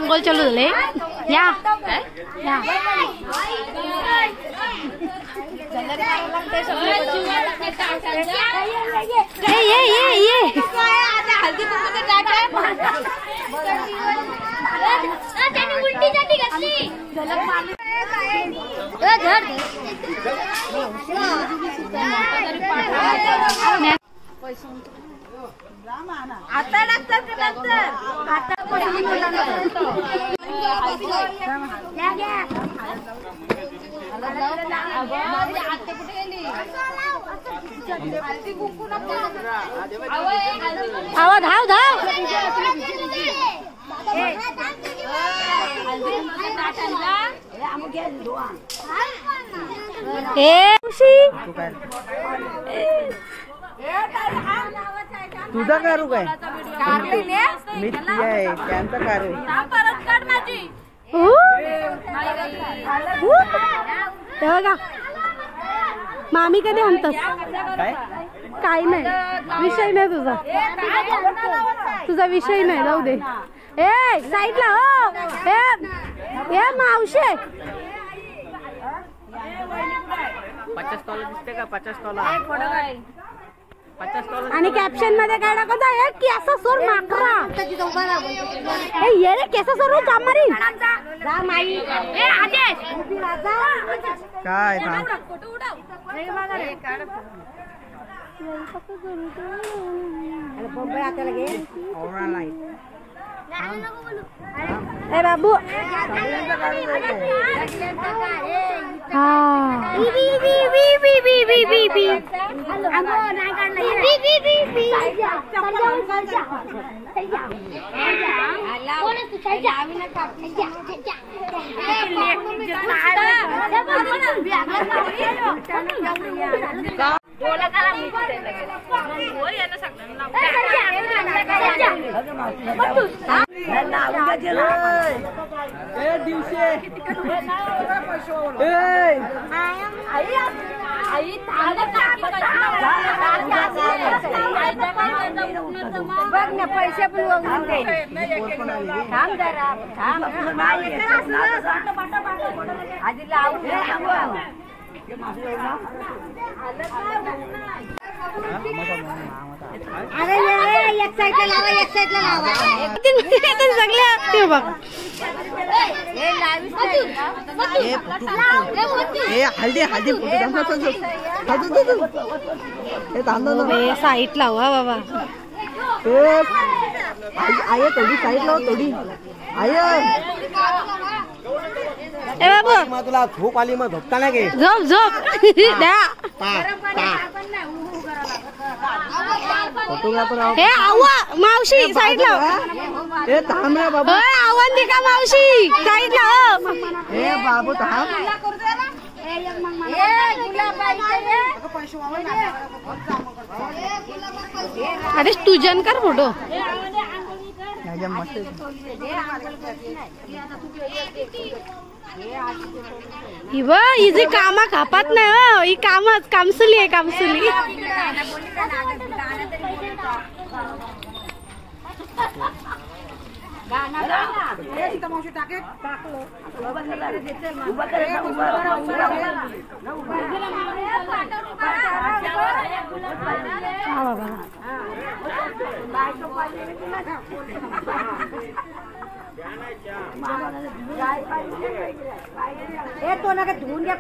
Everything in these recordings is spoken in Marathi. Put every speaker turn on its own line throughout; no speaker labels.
रांगोल चालू झाले या या ये
हल्दी कुंकू उलटी जाती घातली झलक मारली आता लागतात
आवा धाव धाव
तुझा कारू काय मिरची आहे त्यांचा कारू
बघा मामी कधी म्हणतस काय नाही विषय नाही तुझा विषय नाही जाऊ दे ए साईडला हो ए मावशे
50 तोला दिसते का 50 तोला 50 तोला
आणि कॅप्शन मध्ये काय टाकत आहे की असं सोर माकरा ए ये रे केसा सोर चामारी जा माई ए आदेश
काय
फोटो उडव रे बघा रे काढ
अरे बंबई आता लगे
औरा नाही
ए बाबू बघ ना पैसे पण थांब जरा थांब आधी लावून अरे एक साईडला लावा एक साईडला लावा सगळे बघ
हल्दी हल्दी
साईड लावा बाबा
आय थोडी साईड लाव थोडी आय
ए बाबू
मग तुला झोप आली मग झोपता नाही गे
झोप झोप द्या हे आवा मावशी साईड लाव
ए थांब रे बाबू
आव्हान दे का मावशी साईड लाव
ए बाबू थांब
अरे तुझ्यान कर फोटो हिजी कामा खापात नाही हो ही कामच कामसुली आहे कामसुली तो ना धुवून घ्या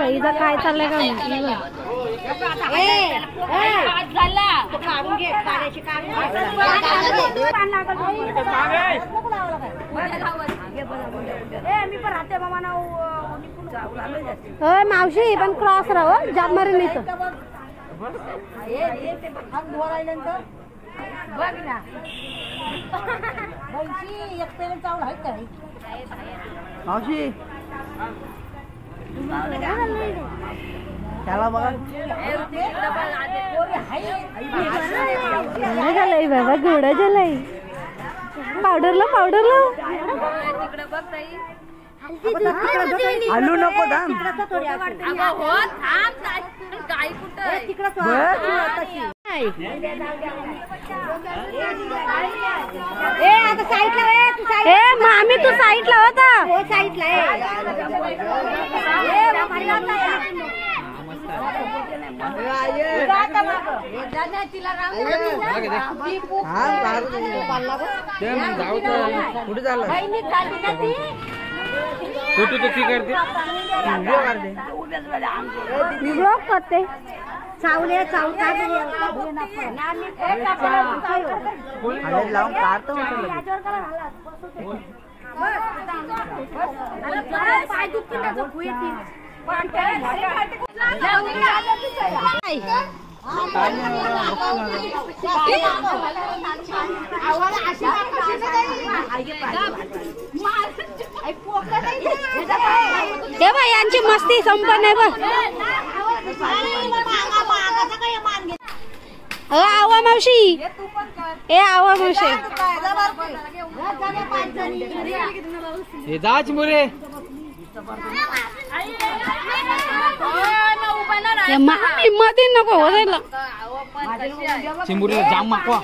हिचा काय चाललंय का मावशी पण क्रॉस राह जाब मारेल नाही बघ ना एक पेन चावल आहे का
मावशी त्याला बघा
झालंय बाबा घोडा झालाय पावडरला पावडरला
आलू नको दाम
नाही आता साईडला मामी तू साईडला होता साईडला
कुठे झालं फोटो तर ती करते
ब्लॉग करते चावले चावून
लावून काढतो
पाय दुखते तेव्हा यांची मस्ती संपन्न आहे बघ आवा मावशी ए आवा मावशी
हे जाच मुरे
मामी मध्ये नको हो
चिंबुरीला जाम माकवा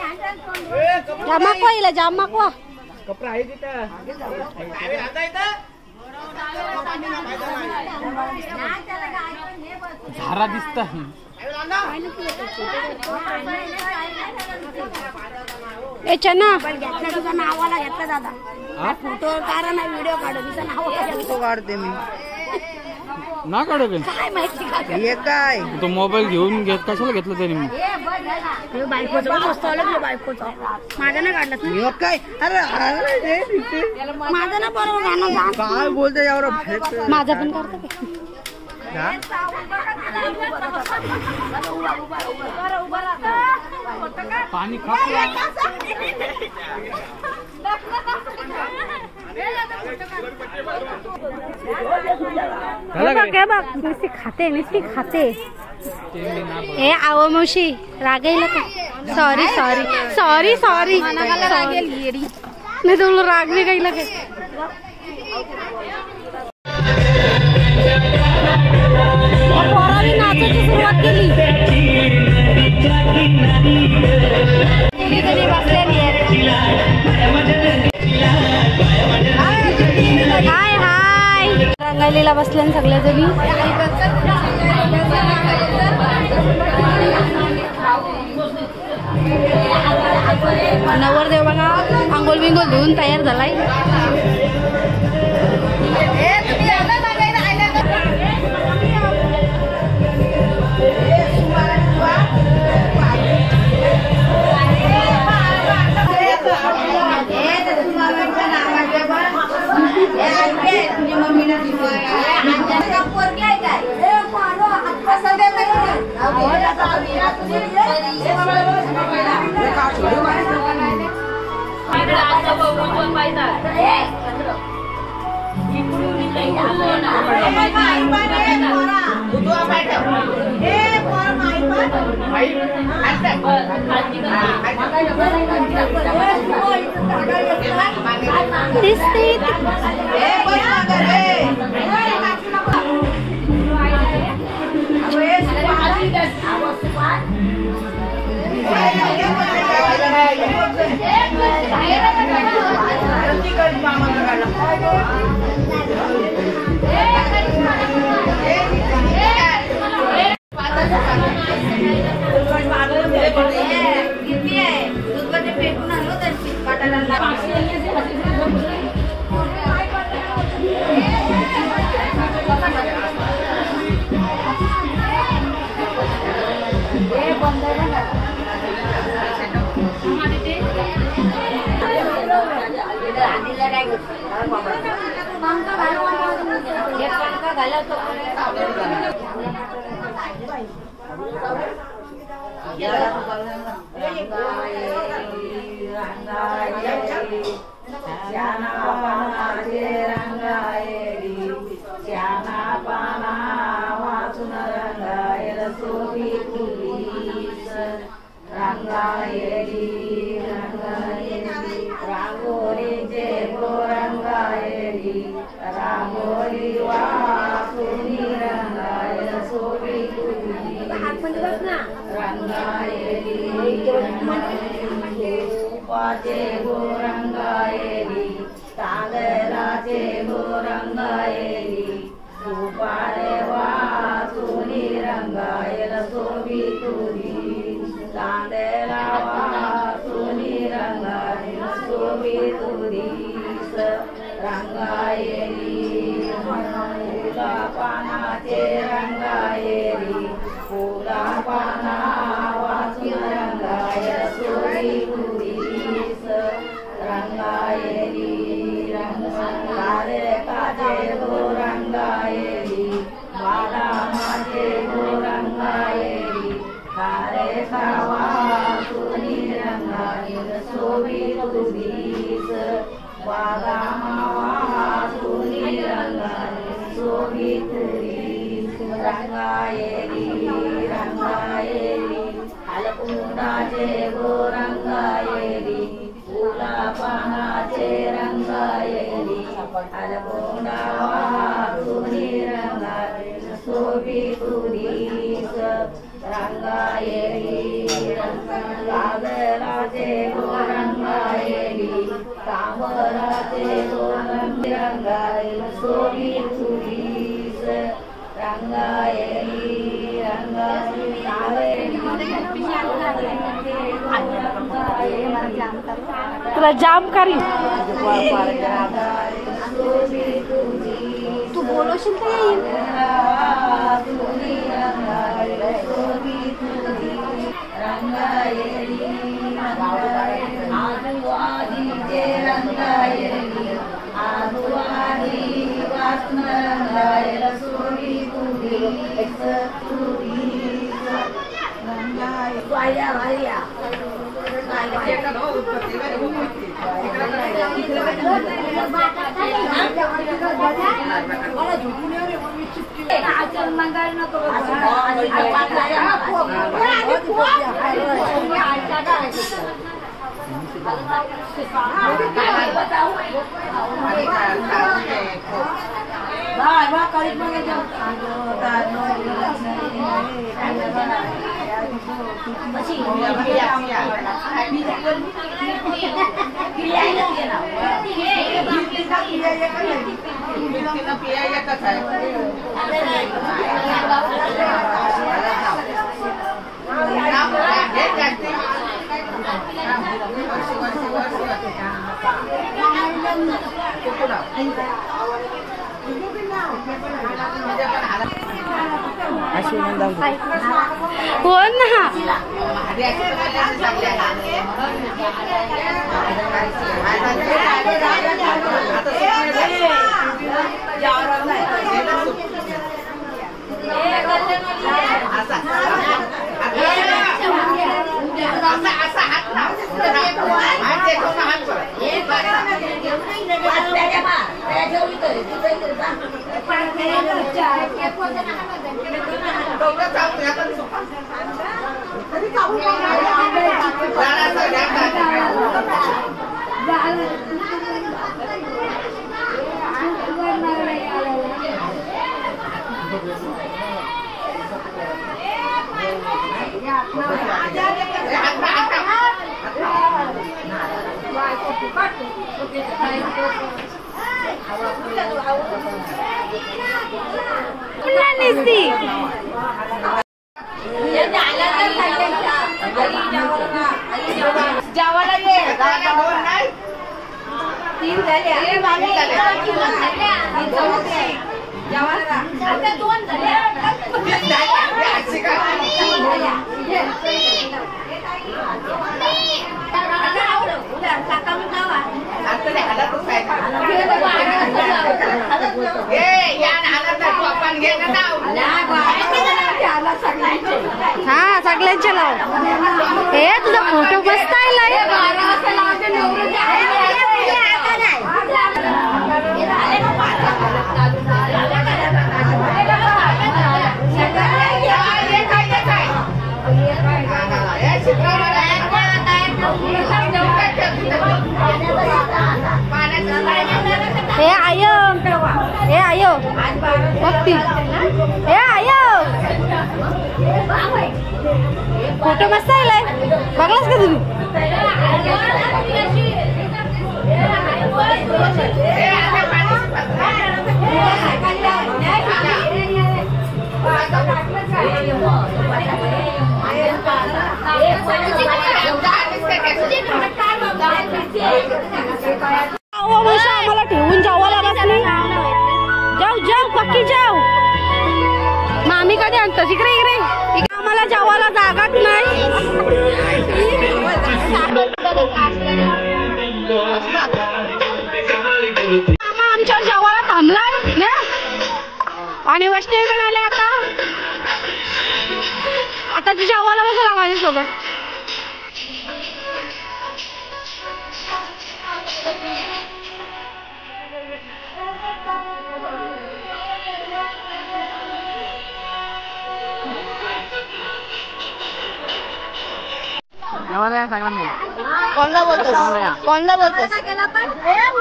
जाम माकवा
कपडा आहे तिथं झारा दिसत
ए चना घेतला तुझा नावाला घेतला दादा फोटो काढा ना व्हिडिओ काढू तुझा नाव
काढते मी ना काढू
काय माहिती
हे काय तो मोबाईल घेऊन घेत कशाला घेतलं त्याने मी
बायकोचा मस्त आलं बायकोचा माझा ना काढला
काय अरे
माझं ना बरोबर गाणं
काय बोलते यावर
माझं पण करतो
पाणी खा
नुसती खाते ए आव मावशी रागायला का सॉरी नाही तुला राग बी काही लगे पोरांनी नाचायची सुरुवात केली हाय हाय रंगायलीला बसल्या सगळ्या जणी नवरदेव बघा आंघोळ बिंगोल धुवून तयार झालाय
रूपाचे गोरंगायली तांदळाचे गोरंगायली रूपारे वाचुनी रंगायल सोबी तुरी तांदळा वाचुनी रंगायल सोबी तुरीस रंगायली फुला पानाचे रंगायली फुला पाना वाचून रंगायल सोबी तुरीस रंगायली रंगारे काजे गोरंगायली बाला माझे गोरंगायली कारे कावा सुनी रंगायल सोबी तुरीस वागा मावा सुनी रंगायल सोबी तुरीस रंगायली रंगायली अलकुंडाचे गोरंगायली फुला पानाचे रंगायली अलकुंडा वाचुनी रंगायल सोबी तुरीस रंगायली कागदाचे गोरंगायली तांबराचे रंगायल सोबी तुरीस रंगायली
तुला जाम करी तू बोलवशील तर येईल
आजूबाजीचे रंगायली आजूबाजी वाचन रंगायल सोबी तुरीस तुरीस वाया वाया
हो ना
जेवायला ये तीन झाले जेवायला दोन झाले
हा सगळ्यांचे लाव हे तुझा फोटो मस्त आलाय हे आयो बघती ए आयो फोटो मस्त आलाय बघलास का तुम्ही आम्हाला ठेवून जावं लागत नाही जाऊ जाऊ पक्की जाऊ मामी कधी आणतो इकडे इकडे आम्हाला जावाला जागाच नाही आमच्या जावाला थांबलाय ना आणि वैष्णवीकडे आले आता तुझ्या जावाला बसला माझ्यासोबत कोणला बोलतोस कोणला बोलतोस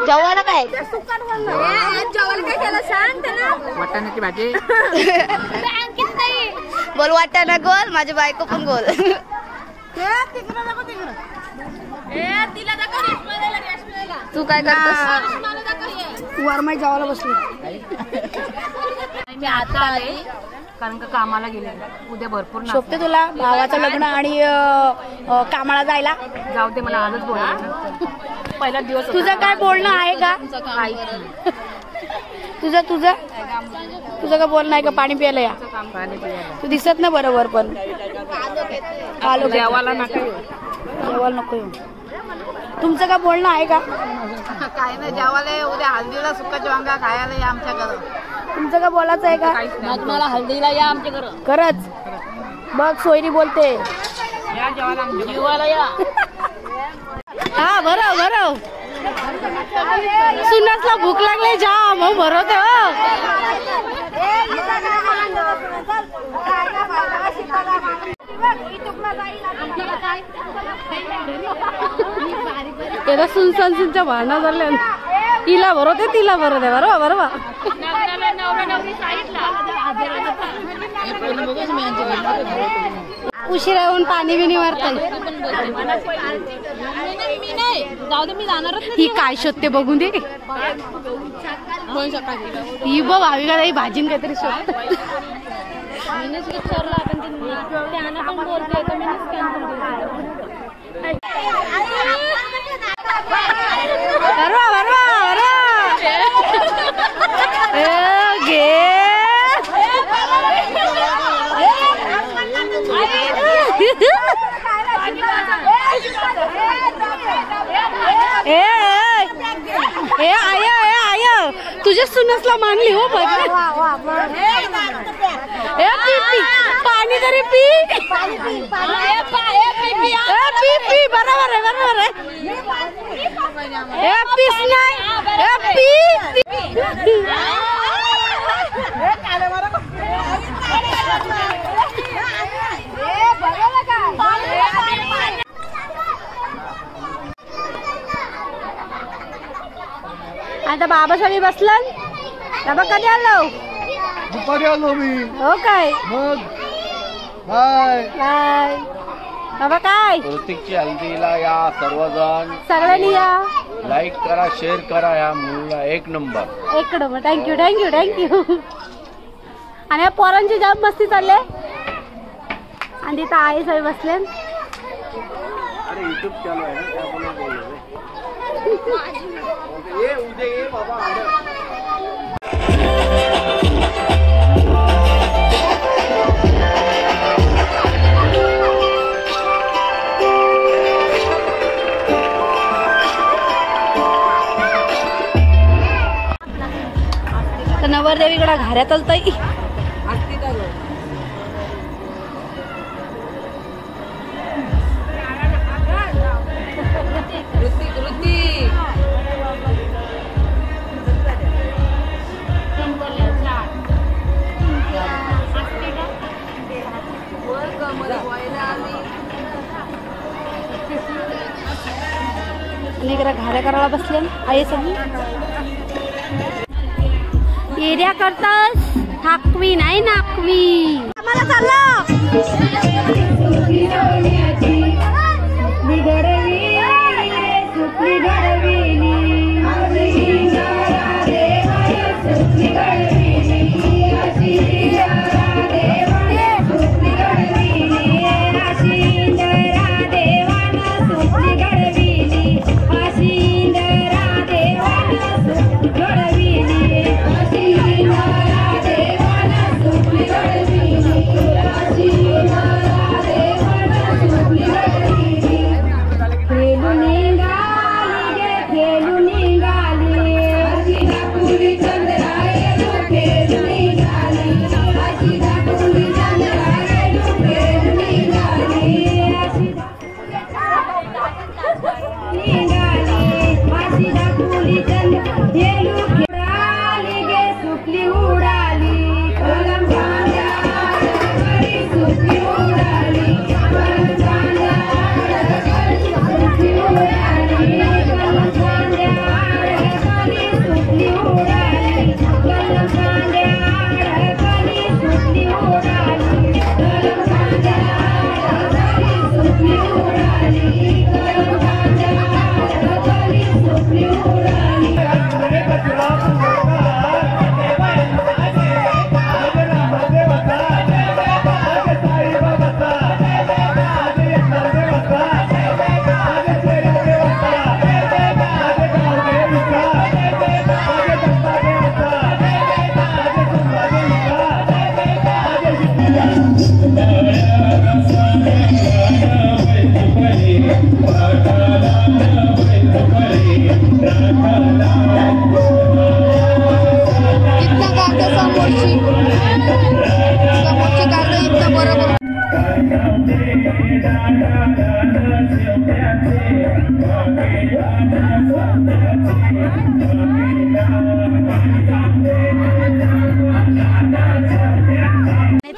जेवायला काय जेवायला काय केलं सांग त्याला
वाटाण्याची भाजी
बोल वाटाणा गोल माझी बायको पण गोल तू काय करतोस वरमाई जेवायला बसली
मी आता आले कारण का कामाला गेले उद्या भरपूर
शोभते तुला भावाचं लग्न आणि कामाला जायला
जाऊ दे मला आजच बोलायचं पहिला दिवस
तुझं काय बोलणं आहे का तुझं तुझं तुझं का बोलणं आहे का पाणी प्यायला या तू दिसत ना बरोबर पण आलो
जेवायला नका
जेवायला नको येऊ तुमचं का बोलणं आहे का
काय नाही जेवायला उद्या हल्दीला सुक्काची वांगा खायला या आमच्या घरात
तुमचं का बोलायचं आहे का
मला हल्दीला या आमच्या घरात
खरंच बघ सोयरी बोलते
या जेवायला या
हा भरव भरव सुनासला भूक लागले जा मग भरवते हो सुनच्या भांडणा झाल्या तिला भरवते तिला भरवते बरोबर बरोबर उशिरा येऊन पाणी बिनी मारताय ही काय शोधते बघून दे ही बघ भावी का भाजीन काहीतरी शोधते तुझ्या सुनसला मानली हो बघ पाणी तरी पी पी बरोबर आहे बरोबर आहे पीस नाही आता बाबा सगळी बसलं बाबा कधी आलो
दुपारी आलो मी
हो काय
मग हाय
काय बाबा काय
प्रत्येकची हल्दीला या सर्वजण
सगळ्यांनी या
लाईक करा शेअर करा या मुलीला एक नंबर
थँक्यू थँक्यू थँक्यू आणि या पोरांची जाम मस्ती चालले आणि तिथं आई सगळे बसले
अरे युट्यूब चालू आहे ना त्यामुळे ये उद्या ये बाबा
नवरदेवीकडे घाऱ्यात आलताई घाऱ्या करायला बसले आई सगळी एरिया करतास थाकवी नाही नाकवी. आम्हाला चाललं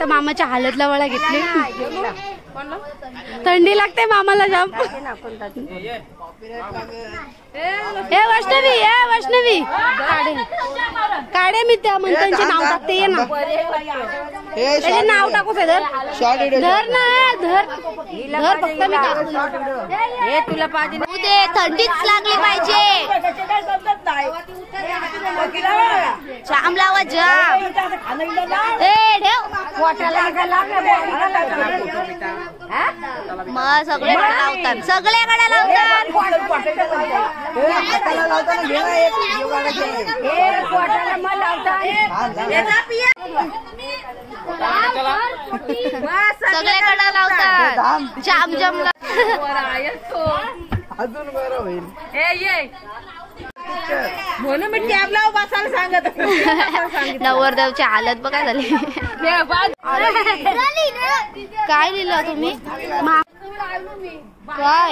मामाच्या हालतला वळा घेतली. थंडी लागते मामाला जाम. ए वैष्णवी काढे मी त्या मंत्र्यांचे नाव टाकते. ये ना त्याचे नाव टाकू धर ना धर फक्त मी हे तुला पाहिजे थंडीच लागली पाहिजे. जाम लावा जाम. मग सगळ्याकडे लावतात सगळ्याकडे लावतात. सगळ्याकडे लावतात जाम जमला
अजून बरं होईल.
नवरदेवची हालत बघा झाली. काय लिहिलं तुम्ही काय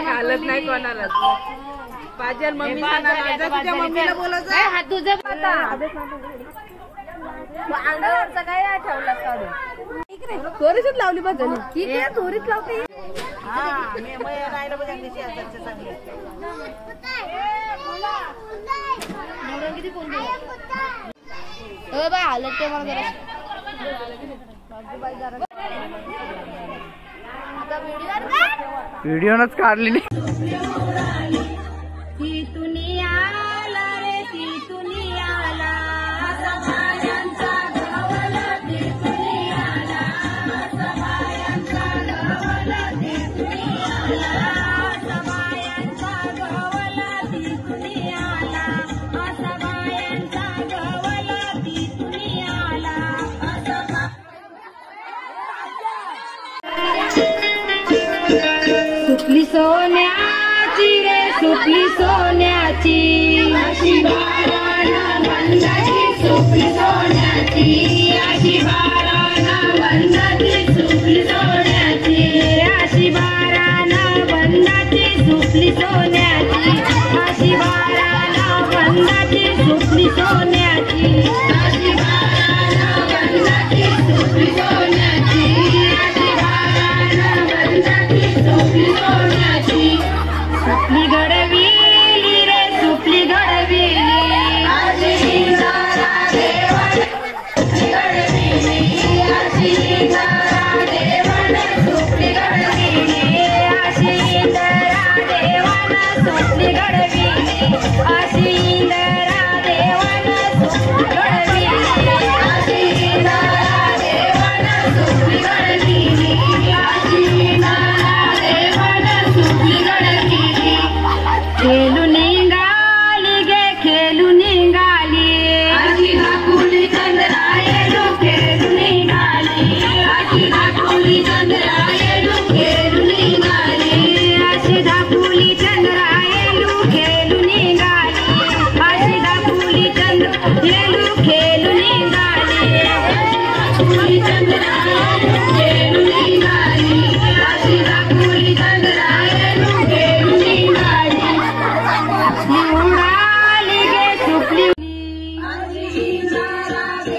हालत नाही कोणाला पाहिजे. मम्मीला बोलायचं हात तुझं अंगावरचा काय ठेवला काढून चोरीच लावली बाजूने ठीक आहे चोरीच लावते.
हालत ते मला
व्हिडिओनच काढलेली.
सुटली सोन्याची रे सुटली सोन्याची अशी बाळा सुटली सोन्याची अशी बाळा
सुपली सोन्याची अशी बाळानं बंदाची सुपली सोन्याची अशी बाळानं बंदाची सुपली सोन्याची सुपली घडविली रे सुपली घडविली अशी इंदारा देवानं सुपली घडविली अशी इंदारा देवानं सुपली घडविली अशी इंदारा देवानं सुपली घडविली अशी इंदारा देवानं सुपली घडविली अशी इंदारा देवानं सुपली घडविली अशी इंदारा देवानं सुपली घडविली खेळून निघाली गे खेळून निघाली अशी दाखवली चंद्रायलू खेळून निघाली अशी दाखवली चंद्रायलू खेळून निघाली अशी दाखवली चंद्रायलू खेळून निघाली अशी दाखवली चंद्रायलू खेळून निघाली दाखवली चंद्रायलू खेळून निघाली अशी दाखवली चंद्रायलू खेळून निघाली उडाली गे सुपली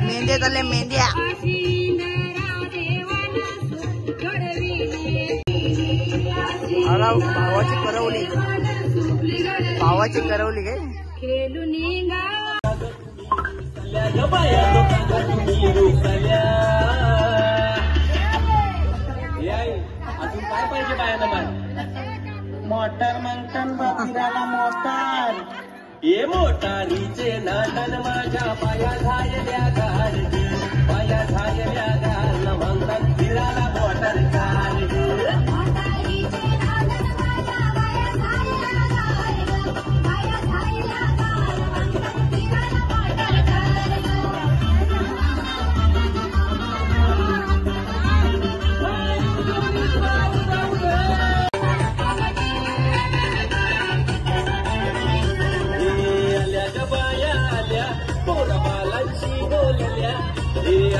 मेहंदी झाले मेहंद्या भावाची करवली काय
खेळून
अजून काय पाहिजे बायाला मोटार मंथन फिरायला मोटार ये मोटारीचे नाटन माझ्या पाया झालेल्या गाड पाया झालेल्या गाड म्हणतात फिरायला मोटार गाड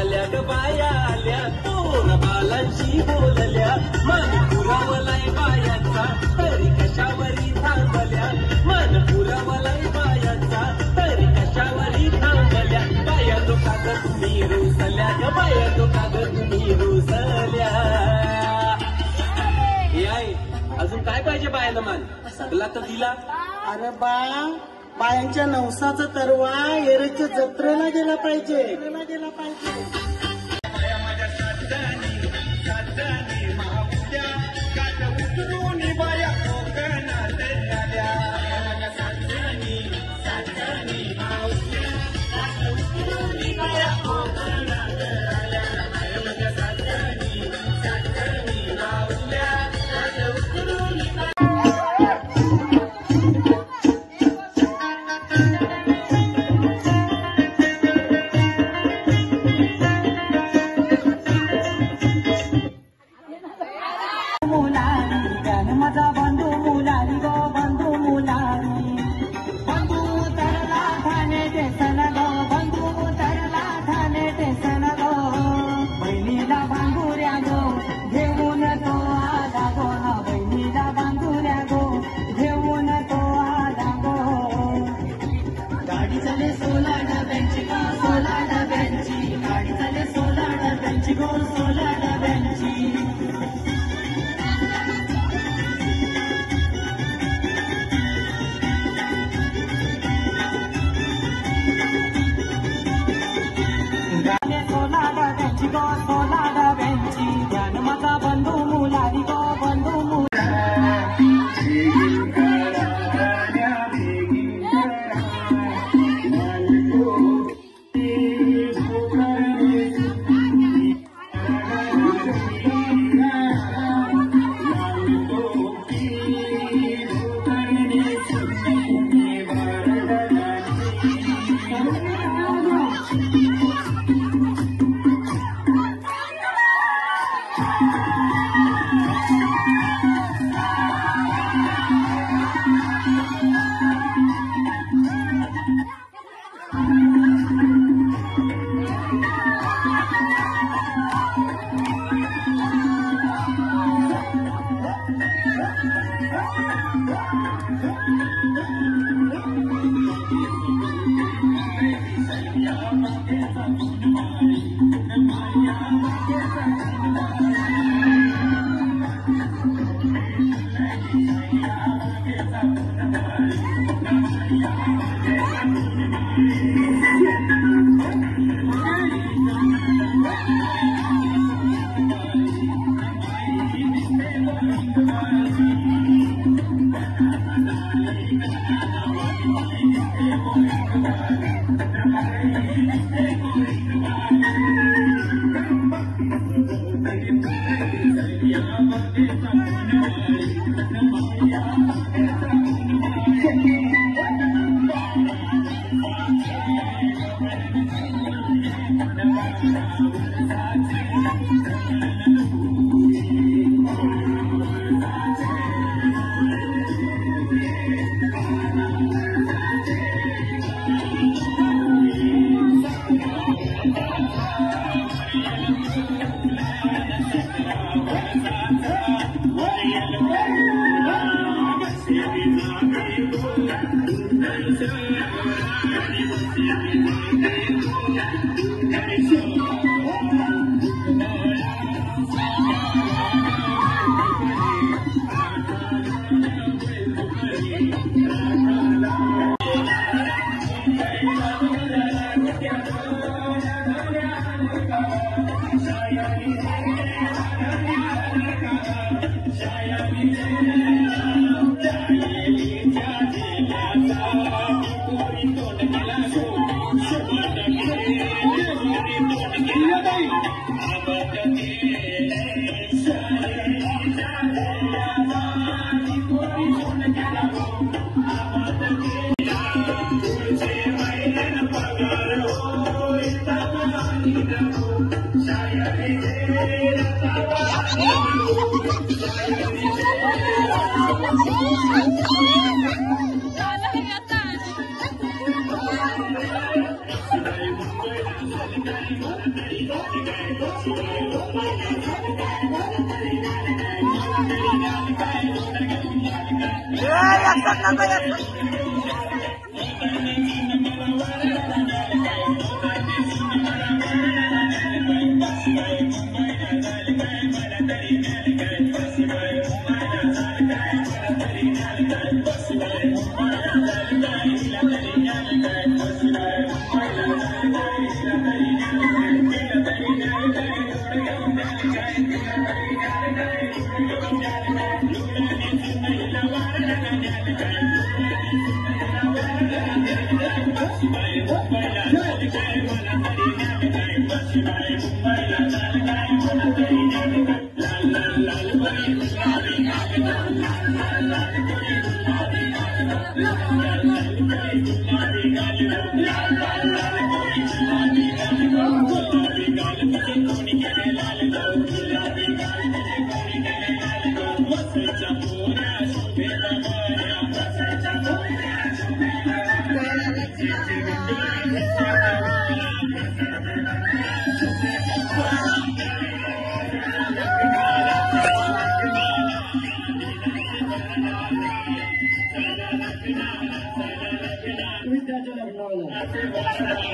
आल्या ग बाया आल्या पोर बालांशी बोलल्या मन पुरावलाय बायांचा तरी कशावरी थांबल्या मन पुरावलाय बायांचा तरी कशावरी थांबल्या बाया तो काग तुम्ही रुसल्या ग बाया तो काग तुम्ही रुसल्या याय अजून काय पाहिजे बायाला मान सगळा तर दिला
अरे बाळा बायांच्या नवसाचा तरवा एरेच्या जत्रेला गेला पाहिजे माझा बंधू मुलानी गो बंधू मुलानी बंधू तरला ठाणे टेसन गो बंधू तरला ठाणे टेसन गो बहिणीला बांधुऱ्या गो घेऊन तो आला गो ना बहिणीला बांधुऱ्या गो घेऊन तो आला गो गाडी चाले 16 डब्यांची गो 16 डब्यांची गाडी चाले 16 डब्यांची गो 16 डब्यांची विद्याच्या लग्नाला